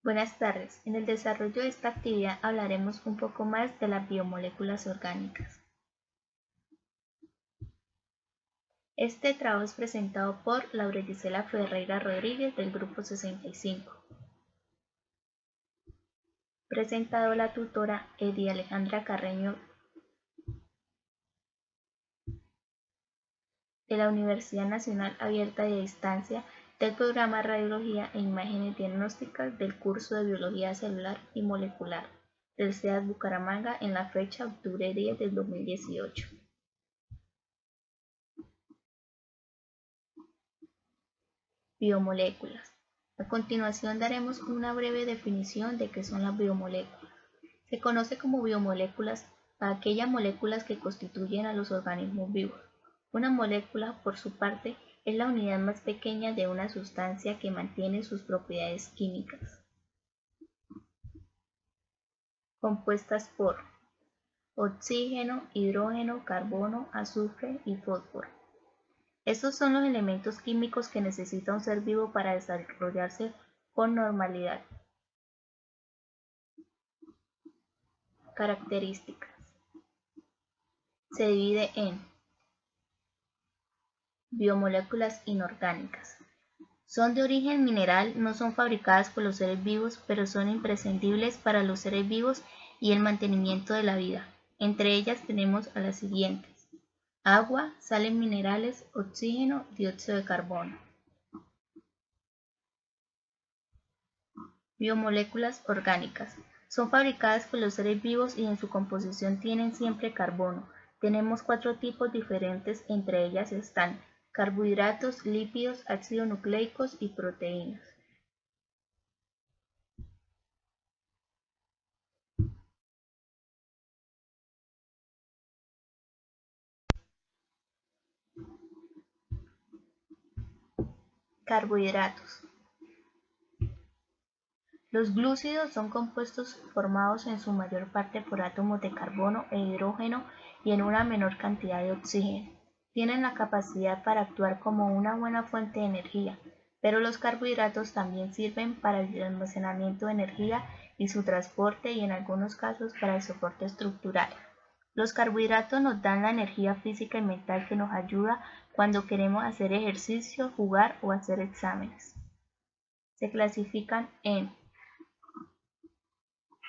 Buenas tardes. En el desarrollo de esta actividad hablaremos un poco más de las biomoléculas orgánicas. Este trabajo es presentado por Laura Gisela Ferreira Rodríguez del Grupo 65. Presentado la tutora Edi Alejandra Carreño de la Universidad Nacional Abierta de Distancia del Programa Radiología e Imágenes Diagnósticas del curso de Biología Celular y Molecular del CEAD Bucaramanga en la fecha octubre 10 del 2018. Biomoléculas. A continuación daremos una breve definición de qué son las biomoléculas. Se conoce como biomoléculas a aquellas moléculas que constituyen a los organismos vivos. Una molécula, por su parte, es la unidad más pequeña de una sustancia que mantiene sus propiedades químicas. Compuestas por oxígeno, hidrógeno, carbono, azufre y fósforo. Estos son los elementos químicos que necesita un ser vivo para desarrollarse con normalidad. Características. Se divide en biomoléculas inorgánicas. Son de origen mineral, no son fabricadas por los seres vivos, pero son imprescindibles para los seres vivos y el mantenimiento de la vida. Entre ellas tenemos a las siguientes: agua, sales minerales, oxígeno, dióxido de carbono. Biomoléculas orgánicas. Son fabricadas por los seres vivos y en su composición tienen siempre carbono. Tenemos 4 tipos diferentes, entre ellas están carbohidratos, lípidos, ácidos nucleicos y proteínas. Carbohidratos. Los glúcidos son compuestos formados en su mayor parte por átomos de carbono e hidrógeno y en una menor cantidad de oxígeno. Tienen la capacidad para actuar como una buena fuente de energía, pero los carbohidratos también sirven para el almacenamiento de energía y su transporte y en algunos casos para el soporte estructural. Los carbohidratos nos dan la energía física y mental que nos ayuda cuando queremos hacer ejercicio, jugar o hacer exámenes. Se clasifican en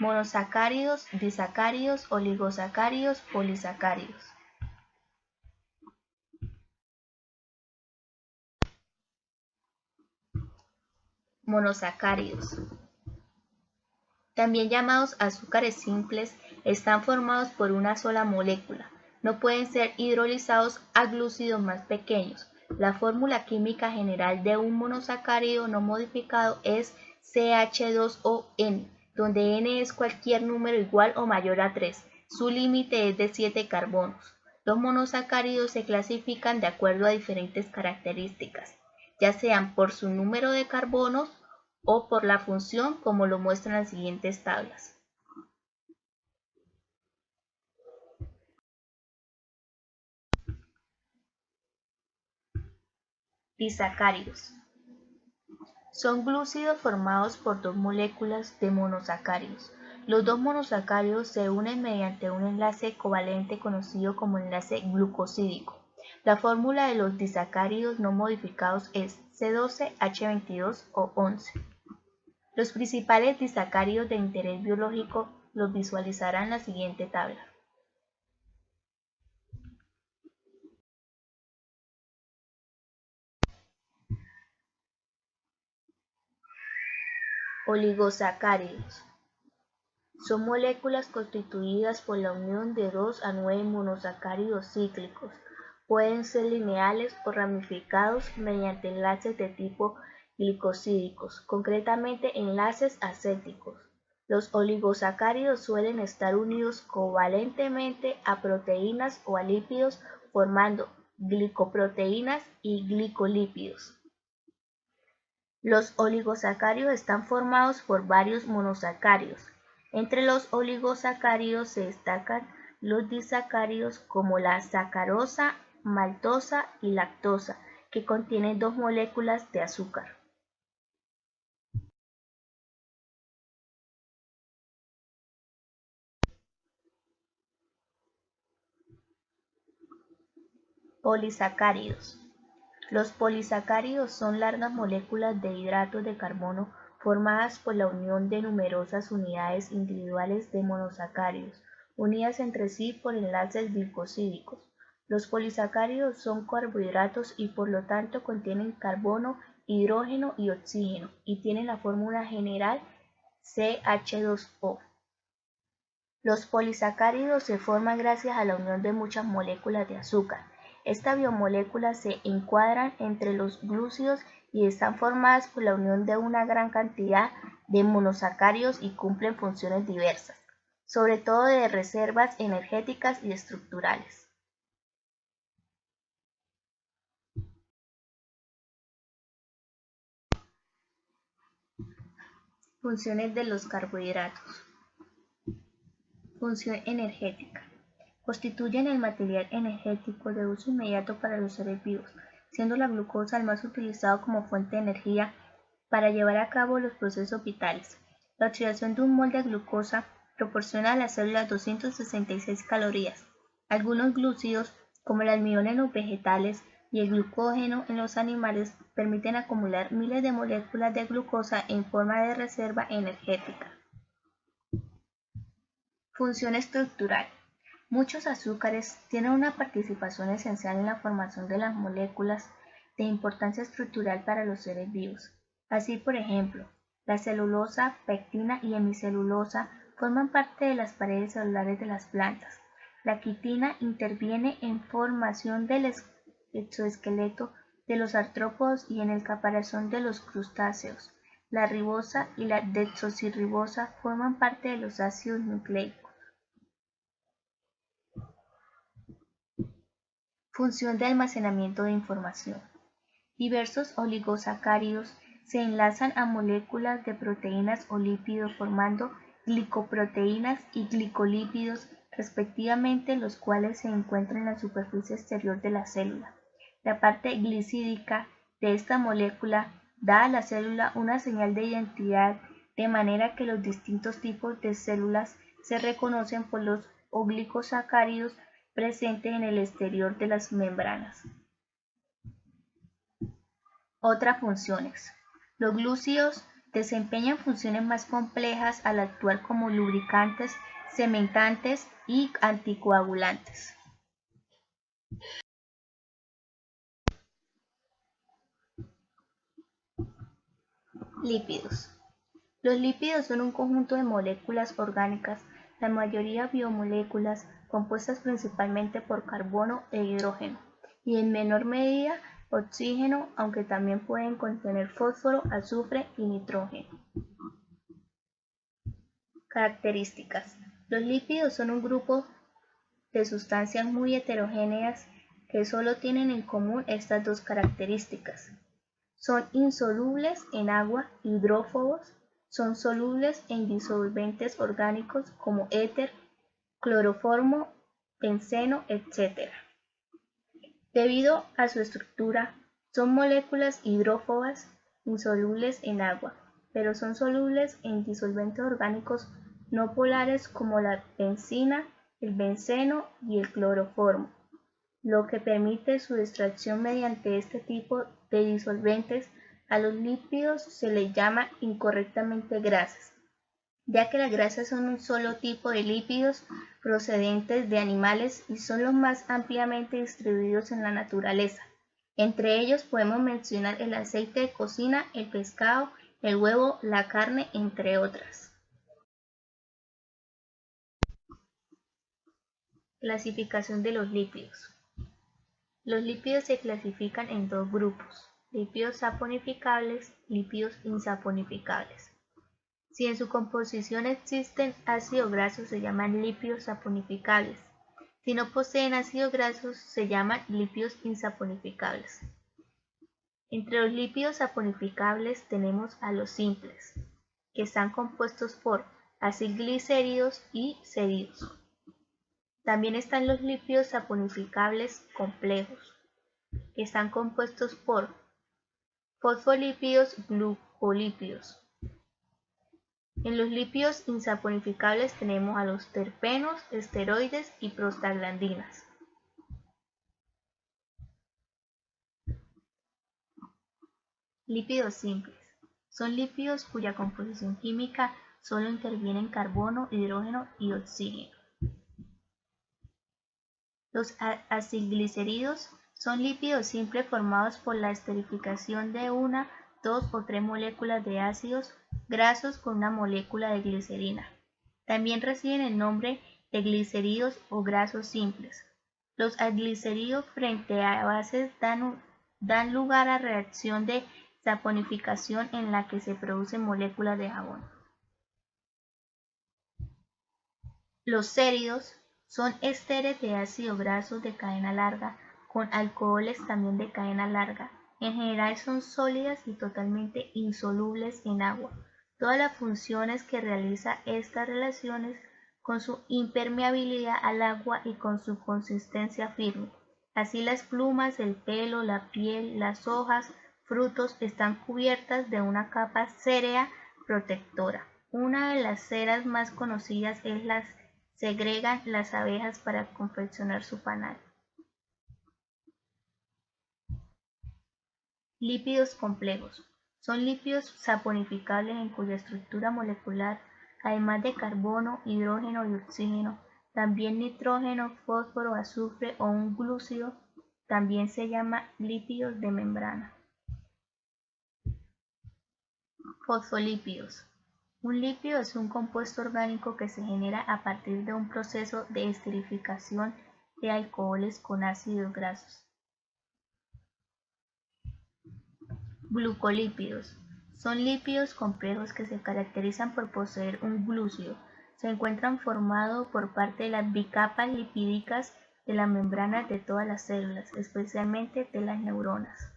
monosacáridos, disacáridos, oligosacáridos, polisacáridos. Monosacáridos, también llamados azúcares simples, están formados por una sola molécula. No pueden ser hidrolizados a glúcidos más pequeños. La fórmula química general de un monosacárido no modificado es CH2ON, donde N es cualquier número igual o mayor a 3. Su límite es de 7 carbonos. Los monosacáridos se clasifican de acuerdo a diferentes características, ya sean por su número de carbonos o por la función, como lo muestran las siguientes tablas. Disacáridos. Son glúcidos formados por 2 moléculas de monosacáridos. Los 2 monosacáridos se unen mediante un enlace covalente conocido como enlace glucosídico. La fórmula de los disacáridos no modificados es C12H22 o 11. Los principales disacáridos de interés biológico los visualizarán en la siguiente tabla. Oligosacáridos. Son moléculas constituidas por la unión de 2 a 9 monosacáridos cíclicos. Pueden ser lineales o ramificados mediante enlaces de tipo glicosídicos, concretamente enlaces acéticos. Los oligosacáridos suelen estar unidos covalentemente a proteínas o a lípidos, formando glicoproteínas y glicolípidos. Los oligosacáridos están formados por varios monosacáridos. Entre los oligosacáridos se destacan los disacáridos como la sacarosa, maltosa y lactosa, que contienen 2 moléculas de azúcar. Polisacáridos. Los polisacáridos son largas moléculas de hidratos de carbono formadas por la unión de numerosas unidades individuales de monosacáridos, unidas entre sí por enlaces glicosídicos. Los polisacáridos son carbohidratos y por lo tanto contienen carbono, hidrógeno y oxígeno, y tienen la fórmula general CH2O. Los polisacáridos se forman gracias a la unión de muchas moléculas de azúcar. Estas biomoléculas se encuadran entre los glúcidos y están formadas por la unión de una gran cantidad de monosacáridos y cumplen funciones diversas, sobre todo de reservas energéticas y estructurales. Funciones de los carbohidratos. Función energética. Constituyen el material energético de uso inmediato para los seres vivos, siendo la glucosa el más utilizado como fuente de energía para llevar a cabo los procesos vitales. La oxidación de un mol de glucosa proporciona a las células 266 calorías. Algunos glúcidos, como el almidón en los vegetales y el glucógeno en los animales, permiten acumular miles de moléculas de glucosa en forma de reserva energética. Función estructural. Muchos azúcares tienen una participación esencial en la formación de las moléculas de importancia estructural para los seres vivos. Así, por ejemplo, la celulosa, pectina y hemicelulosa forman parte de las paredes celulares de las plantas. La quitina interviene en formación del exoesqueleto de los artrópodos y en el caparazón de los crustáceos. La ribosa y la desoxirribosa forman parte de los ácidos nucleicos. Función de almacenamiento de información. Diversos oligosacáridos se enlazan a moléculas de proteínas o lípidos formando glicoproteínas y glicolípidos respectivamente, los cuales se encuentran en la superficie exterior de la célula. La parte glicídica de esta molécula da a la célula una señal de identidad, de manera que los distintos tipos de células se reconocen por los oligosacáridos presentes en el exterior de las membranas. Otras funciones. Los glúcidos desempeñan funciones más complejas al actuar como lubricantes, cementantes y anticoagulantes. Lípidos. Los lípidos son un conjunto de moléculas orgánicas, la mayoría biomoléculas, compuestas principalmente por carbono e hidrógeno, y en menor medida oxígeno, aunque también pueden contener fósforo, azufre y nitrógeno. Características. Los lípidos son un grupo de sustancias muy heterogéneas que solo tienen en común estas dos características. Son insolubles en agua, hidrófobos, son solubles en disolventes orgánicos como éter, cloroformo, benceno, etc. Debido a su estructura, son moléculas hidrófobas insolubles en agua, pero son solubles en disolventes orgánicos no polares como la bencina, el benceno y el cloroformo, lo que permite su extracción mediante este tipo de disolventes. A los lípidos se les llama incorrectamente grasas, ya que las grasas son un solo tipo de lípidos procedentes de animales y son los más ampliamente distribuidos en la naturaleza. Entre ellos podemos mencionar el aceite de cocina, el pescado, el huevo, la carne, entre otras. Clasificación de los lípidos. Los lípidos se clasifican en dos grupos: lípidos saponificables y lípidos insaponificables. Si en su composición existen ácidos grasos, se llaman lípidos saponificables. Si no poseen ácidos grasos, se llaman lípidos insaponificables. Entre los lípidos saponificables tenemos a los simples, que están compuestos por acilglicéridos y ceridos. También están los lípidos saponificables complejos, que están compuestos por fosfolípidos, glucolípidos. En los lípidos insaponificables tenemos a los terpenos, esteroides y prostaglandinas. Lípidos simples. Son lípidos cuya composición química solo interviene en carbono, hidrógeno y oxígeno. Los acilglicéridos son lípidos simples formados por la esterificación de una, dos o tres moléculas de ácidos grasos con una molécula de glicerina. También reciben el nombre de glicéridos o grasos simples. Los aglicéridos frente a bases dan lugar a reacción de saponificación en la que se producen moléculas de jabón. Los séridos son ésteres de ácido graso de cadena larga con alcoholes también de cadena larga. En general son sólidas y totalmente insolubles en agua. Todas las funciones que realiza estas relaciones con su impermeabilidad al agua y con su consistencia firme. Así las plumas, el pelo, la piel, las hojas, frutos están cubiertas de una capa cerea protectora. Una de las ceras más conocidas es las segregan las abejas para confeccionar su panal. Lípidos complejos. Son lípidos saponificables en cuya estructura molecular, además de carbono, hidrógeno y oxígeno, también nitrógeno, fósforo, azufre o un glúcido, también se llama lípidos de membrana. Fosfolípidos. Un lípido es un compuesto orgánico que se genera a partir de un proceso de esterificación de alcoholes con ácidos grasos. Glucolípidos. Son lípidos complejos que se caracterizan por poseer un glúcido. Se encuentran formados por parte de las bicapas lipídicas de las membranas de todas las células, especialmente de las neuronas.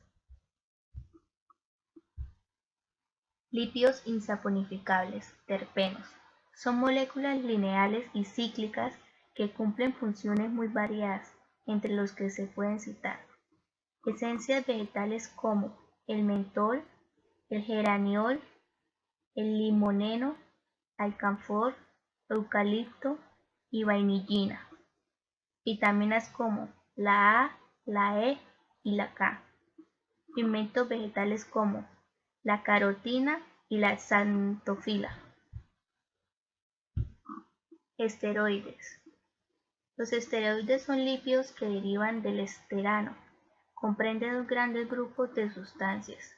Lípidos insaponificables, terpenos. Son moléculas lineales y cíclicas que cumplen funciones muy variadas, entre los que se pueden citar esencias vegetales como el mentol, el geraniol, el limoneno, alcanfor, eucalipto y vainillina. Vitaminas como la A, la E y la K. Pigmentos vegetales como la carotina y la xantofila. Esteroides. Los esteroides son lípidos que derivan del esterano. Comprende dos grandes grupos de sustancias,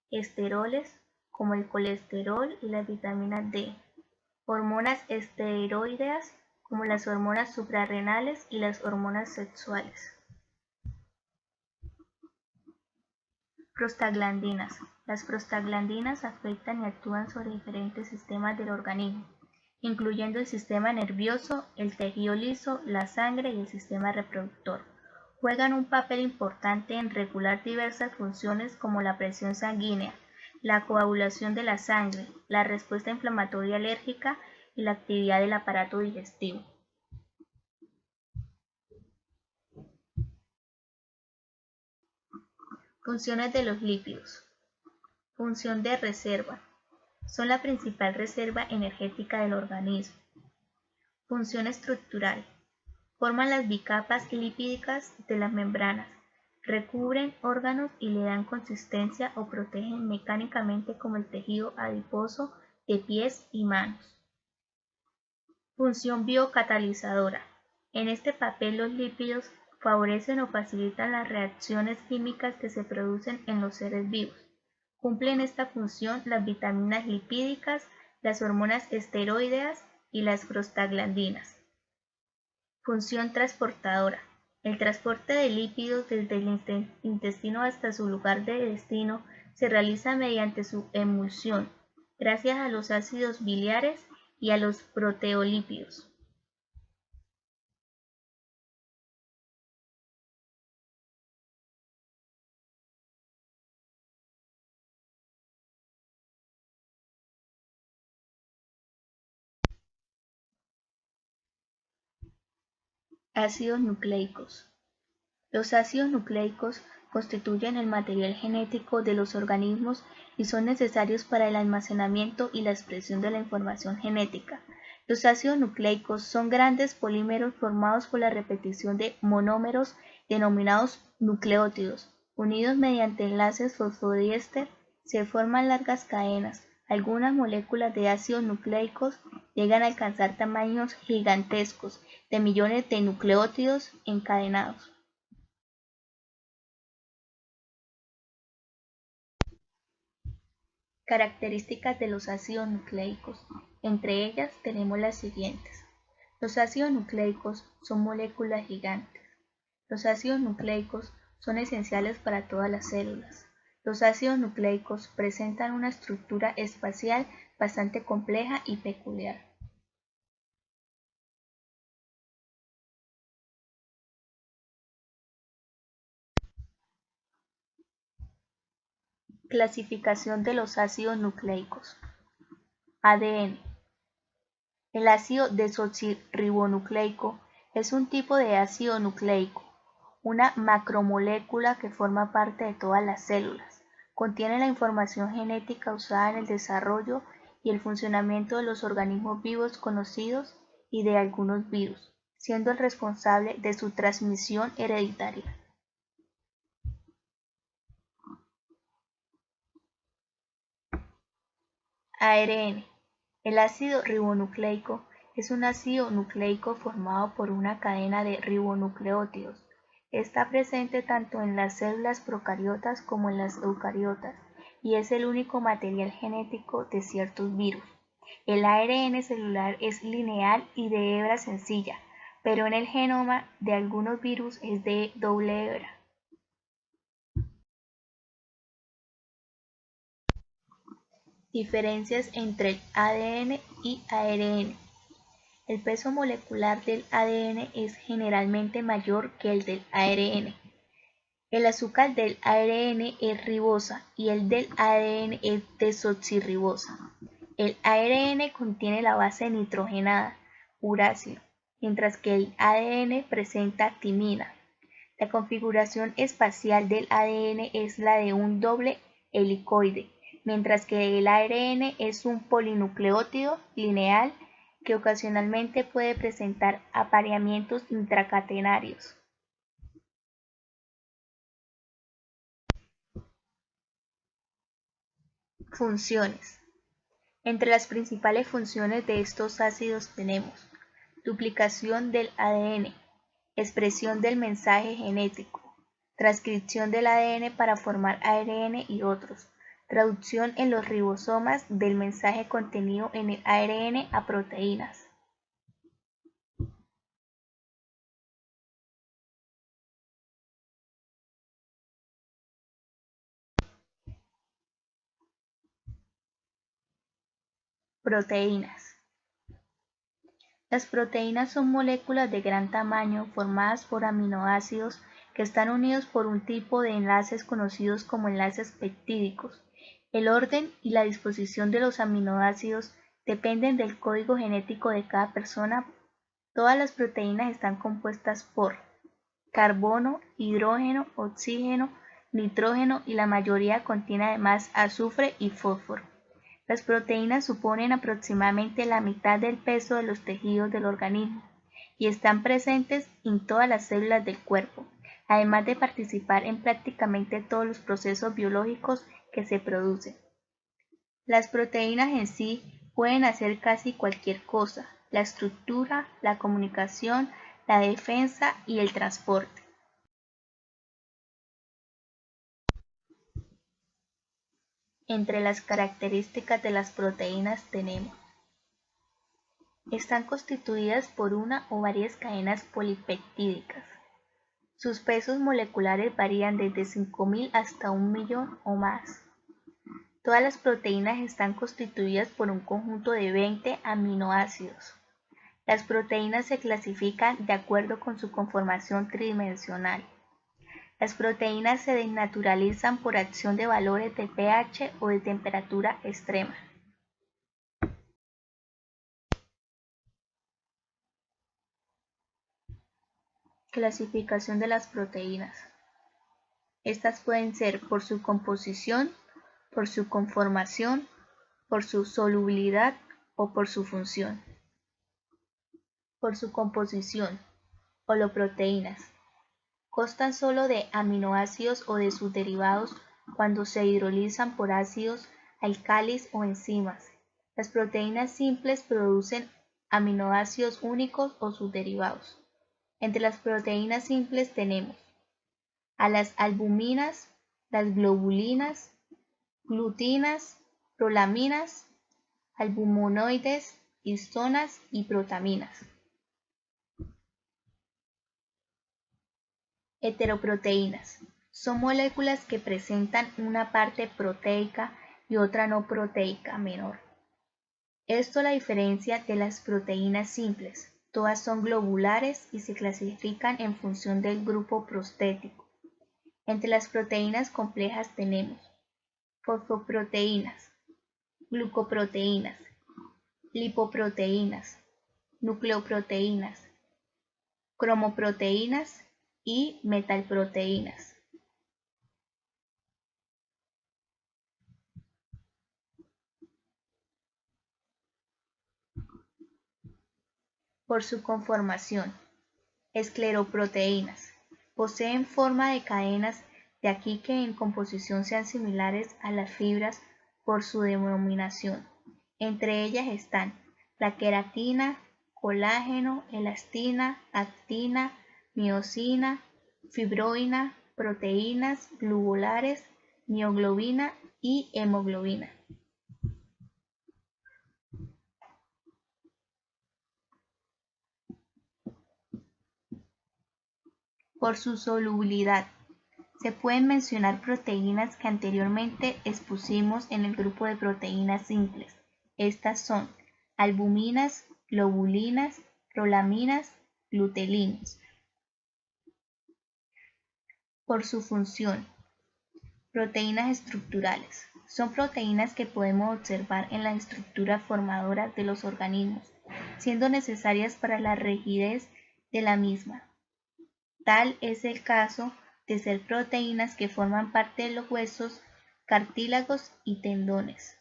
esteroles, como el colesterol y las vitaminas D, hormonas esteroideas, como las hormonas suprarrenales y las hormonas sexuales. Prostaglandinas. Las prostaglandinas afectan y actúan sobre diferentes sistemas del organismo, incluyendo el sistema nervioso, el tejido liso, la sangre y el sistema reproductor. Juegan un papel importante en regular diversas funciones como la presión sanguínea, la coagulación de la sangre, la respuesta inflamatoria alérgica y la actividad del aparato digestivo. Funciones de los lípidos. Función de reserva. Son la principal reserva energética del organismo. Función estructural. Forman las bicapas lipídicas de las membranas, recubren órganos y le dan consistencia o protegen mecánicamente como el tejido adiposo de pies y manos. Función biocatalizadora. En este papel los lípidos favorecen o facilitan las reacciones químicas que se producen en los seres vivos. Cumplen esta función las vitaminas lipídicas, las hormonas esteroideas y las prostaglandinas. Función transportadora. El transporte de lípidos desde el intestino hasta su lugar de destino se realiza mediante su emulsión, gracias a los ácidos biliares y a los proteolípidos. Ácidos nucleicos. Los ácidos nucleicos constituyen el material genético de los organismos y son necesarios para el almacenamiento y la expresión de la información genética. Los ácidos nucleicos son grandes polímeros formados por la repetición de monómeros denominados nucleótidos, unidos mediante enlaces fosfodiéster Se forman largas cadenas. Algunas moléculas de ácidos nucleicos llegan a alcanzar tamaños gigantescos de millones de nucleótidos encadenados. Características de los ácidos nucleicos. Entre ellas tenemos las siguientes. Los ácidos nucleicos son moléculas gigantes. Los ácidos nucleicos son esenciales para todas las células. Los ácidos nucleicos presentan una estructura espacial bastante compleja y peculiar. Clasificación de los ácidos nucleicos. ADN. El ácido desoxirribonucleico es un tipo de ácido nucleico, una macromolécula que forma parte de todas las células. Contiene la información genética usada en el desarrollo y el funcionamiento de los organismos vivos conocidos y de algunos virus, siendo el responsable de su transmisión hereditaria. ARN. El ácido ribonucleico es un ácido nucleico formado por una cadena de ribonucleótidos. Está presente tanto en las células procariotas como en las eucariotas y es el único material genético de ciertos virus. El ARN celular es lineal y de hebra sencilla, pero en el genoma de algunos virus es de doble hebra. Diferencias entre el ADN y ARN. El peso molecular del ADN es generalmente mayor que el del ARN. El azúcar del ARN es ribosa y el del ADN es desoxirribosa. El ARN contiene la base nitrogenada, uranio, mientras que el ADN presenta timina. La configuración espacial del ADN es la de un doble helicoide, mientras que el ARN es un polinucleótido lineal que ocasionalmente puede presentar apareamientos intracatenarios. Funciones. Entre las principales funciones de estos ácidos tenemos duplicación del ADN, expresión del mensaje genético, transcripción del ADN para formar ARN y otros, traducción en los ribosomas del mensaje contenido en el ARN a proteínas. Proteínas. Las proteínas son moléculas de gran tamaño formadas por aminoácidos que están unidos por un tipo de enlaces conocidos como enlaces peptídicos. El orden y la disposición de los aminoácidos dependen del código genético de cada persona. Todas las proteínas están compuestas por carbono, hidrógeno, oxígeno, nitrógeno y la mayoría contiene además azufre y fósforo. Las proteínas suponen aproximadamente la mitad del peso de los tejidos del organismo y están presentes en todas las células del cuerpo, además de participar en prácticamente todos los procesos biológicos que se producen. Las proteínas en sí pueden hacer casi cualquier cosa: la estructura, la comunicación, la defensa y el transporte. Entre las características de las proteínas tenemos: están constituidas por una o varias cadenas polipeptídicas. Sus pesos moleculares varían desde 5.000 hasta 1.000.000 o más. Todas las proteínas están constituidas por un conjunto de 20 aminoácidos. Las proteínas se clasifican de acuerdo con su conformación tridimensional. Las proteínas se desnaturalizan por acción de valores de pH o de temperatura extrema. Clasificación de las proteínas. Estas pueden ser por su composición, por su conformación, por su solubilidad o por su función. Por su composición, holoproteínas. Constan solo de aminoácidos o de sus derivados cuando se hidrolizan por ácidos alcalis o enzimas. Las proteínas simples producen aminoácidos únicos o sus derivados. Entre las proteínas simples tenemos a las albuminas, las globulinas, glutinas, prolaminas, albumonoides, histonas y protaminas. Heteroproteínas. Son moléculas que presentan una parte proteica y otra no proteica menor. Esto la diferencia de las proteínas simples. Todas son globulares y se clasifican en función del grupo prostético. Entre las proteínas complejas tenemos fosfoproteínas, glucoproteínas, lipoproteínas, nucleoproteínas, cromoproteínas y metalproteínas. Por su conformación, escleroproteínas. Poseen forma de cadenas, de aquí que en composición sean similares a las fibras por su denominación. Entre ellas están la queratina, colágeno, elastina, actina, miosina, fibroína, proteínas globulares, mioglobina y hemoglobina. Por su solubilidad, se pueden mencionar proteínas que anteriormente expusimos en el grupo de proteínas simples. Estas son albuminas, globulinas, prolaminas, glutelinos. Por su función, proteínas estructurales. Son proteínas que podemos observar en la estructura formadora de los organismos, siendo necesarias para la rigidez de la misma. Tal es el caso de ser proteínas que forman parte de los huesos, cartílagos y tendones.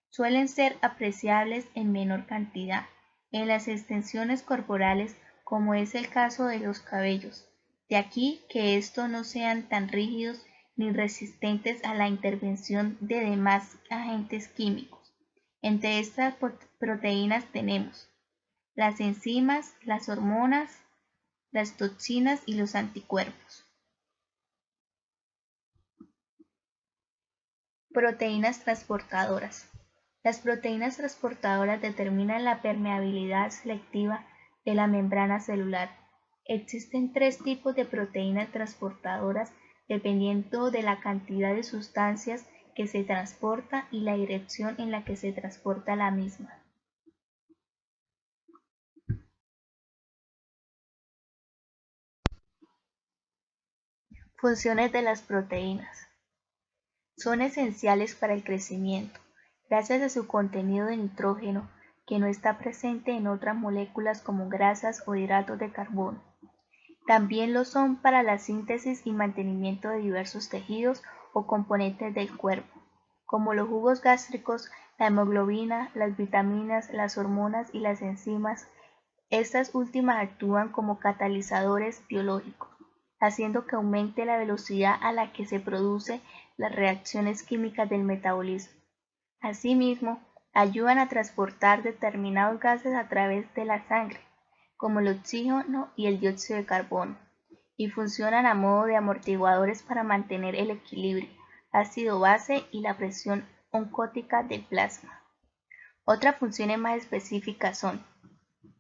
Suelen ser apreciables en menor cantidad en las extensiones corporales, como es el caso de los cabellos. De aquí que estos no sean tan rígidos ni resistentes a la intervención de demás agentes químicos. Entre estas proteínas tenemos las enzimas, las hormonas, las toxinas y los anticuerpos. Proteínas transportadoras. Las proteínas transportadoras determinan la permeabilidad selectiva de la membrana celular. Existen tres tipos de proteínas transportadoras dependiendo de la cantidad de sustancias que se transporta y la dirección en la que se transporta la misma. Funciones de las proteínas. Son esenciales para el crecimiento, gracias a su contenido de nitrógeno, que no está presente en otras moléculas como grasas o hidratos de carbono. También lo son para la síntesis y mantenimiento de diversos tejidos o componentes del cuerpo, como los jugos gástricos, la hemoglobina, las vitaminas, las hormonas y las enzimas. Estas últimas actúan como catalizadores biológicos, haciendo que aumente la velocidad a la que se producen las reacciones químicas del metabolismo. Asimismo, ayudan a transportar determinados gases a través de la sangre, como el oxígeno y el dióxido de carbono, y funcionan a modo de amortiguadores para mantener el equilibrio ácido-base y la presión oncótica del plasma. Otras funciones más específicas son,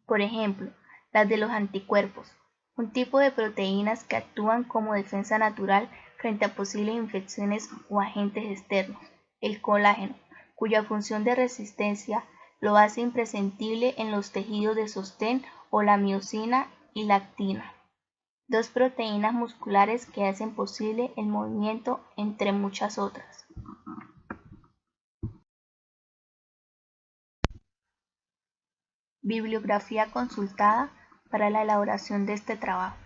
por ejemplo, las de los anticuerpos, un tipo de proteínas que actúan como defensa natural frente a posibles infecciones o agentes externos. El colágeno, cuya función de resistencia lo hace imprescindible en los tejidos de sostén, o la miosina y la actina, dos proteínas musculares que hacen posible el movimiento, entre muchas otras. Bibliografía consultada para la elaboración de este trabajo.